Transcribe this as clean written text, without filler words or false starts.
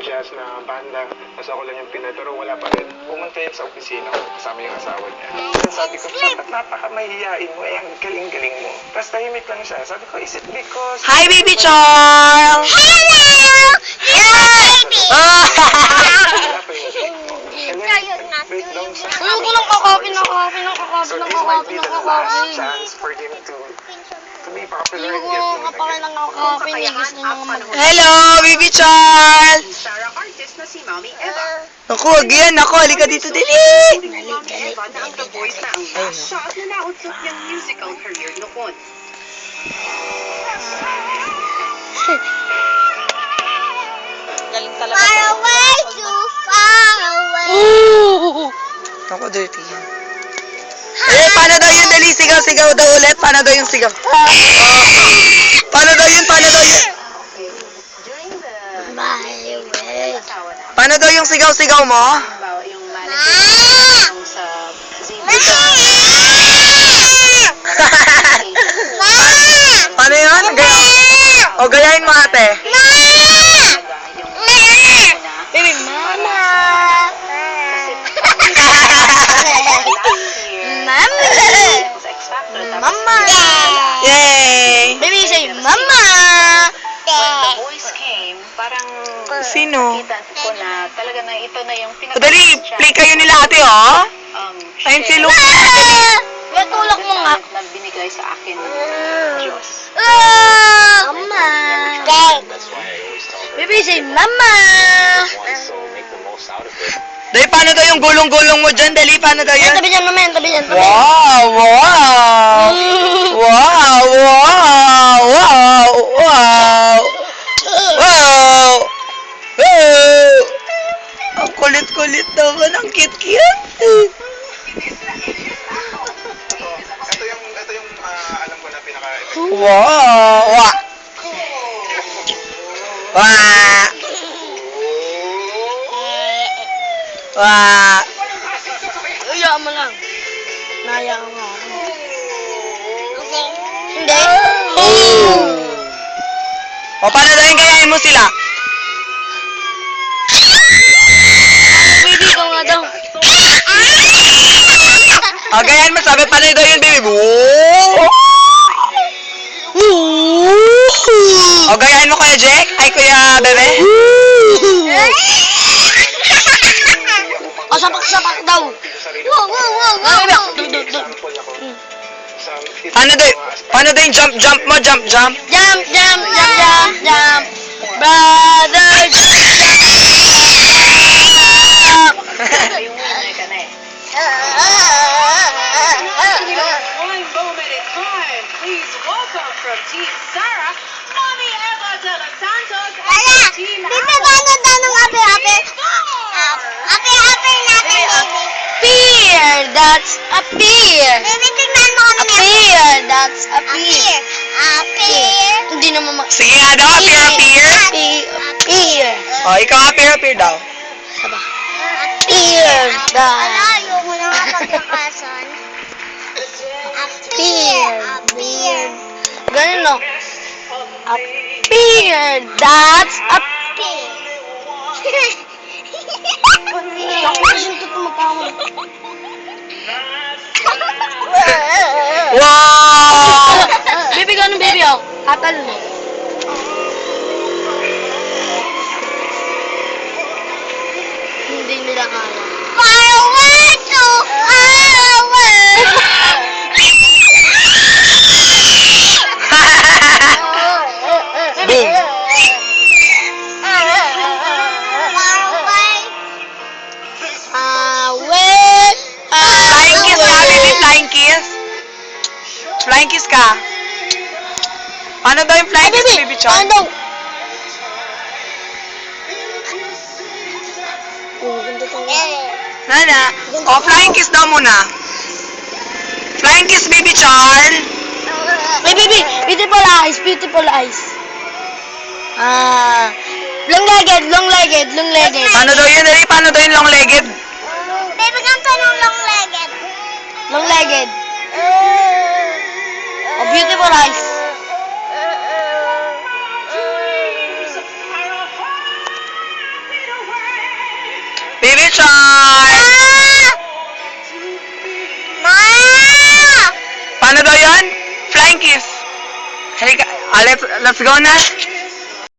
jazz na banda. Tapos ako lang yung Pinoy, pero wala pa rin. Pumunta yun sa opisina ko, kasama yung asawa niya. Then sabi ko, bakit napaka-mahihiyain mo? Ang galing-galing mo. Tapos tahimik lang siya. Sabi ko, is it because... Hi, Baby Charles! Hello! Hello, baby! Ayoko ko lang kakapin ng kakapin. So this might be the last chance for him to be popular and get known. Hello, Baby Charles! Sarah artist na si Mami Eva. Ako, again, ako. Halika dito, dali! Si Mami Eva na ang The Voice na ang last shot na nautsok niyang musical career noon. Galing talaga. Far away, too far away. Ooh! Ako, dirty yan. Eh, paano daw yun? Dali, sigaw-sigaw daw ulit. Paano daw yung sigaw? Paano daw yun? Paano daw yun? During the Paano daw yung sigaw-sigaw mo? yung manager yung sa Paano yun? O, gayahin mo, ate. Baby, mama! Mama! Yay! Baby, say mama! When The Voice came, parang Sino? kita ko na talaga na ito na yung O, dali, play kayo nila, ate, oh. Ayun si Luke. Natulak mo nga. na binigay sa akin ng Diyos. Mama! Baby, say mama! Dali, paano daw yung gulong-gulong mo dyan? Dali, paano daw yun? Tabi dyan, mama. Tabi dyan. Wow! Wow! Wow! Wow! Wow! Wow! Wow! Wow! Ang kulit-kulit naman. Ang cute-cute. Ito yung alam ko na pinaka... Wow! Wow! Wow! Wow! Uya mo lang. Naya ko nga. Hindi. O, paano daw yung gayahin mo sila? Baby ko nga daw. O, gayahin mo. Sabi, paano daw yun, baby? O, gayahin mo, Kuya Jack? Ay, Kuya Bebe? O, sapak-sapak daw. Wow, wow, wow, wow. Paano daw yung jump mo? Jump. Jump, jump, jump, jump, jump. Brothers, jump. Yung winner ka na eh. One moment in time, please welcome from Team Sarah, Mami Eva de los Santos, Wala. and Team Dito gano'n daw ng api-api. Api-api natin, baby. Pear, that's a pear. Baby, tingnan mo kami. A pear, that's a pear. A pear. Hindi naman Sige nga daw, appear. Pear. O, ikaw appear daw. Pear, that's. Alayo mo na kapagkakasan. A pear. A pear. Ganun no. A pear, that's a pear. Ako kasi ito tumatama. Wow! Baby, ganun baby oh. Katal mo. Hindi nila kaya. Far away to far away. Boom! Flying kiss ka, baby. Flying kiss. Flying kiss ka. Paano daw yung flying kiss, baby Chon? Paano daw? Ganda tayo. Nana. O, flying kiss daw muna. Flying kiss, baby Chon. Hey, baby! Beautiful eyes! Beautiful eyes! Long-legged! Long-legged! Long-legged! Paano daw yun? Dali, paano daw yung long-legged? Baby, ganito ng long-legged. Long-legged. Oh, beautiful eyes. Baby Shark! Ma! Paano daw yan? Flying kiss. Halika, let's go na.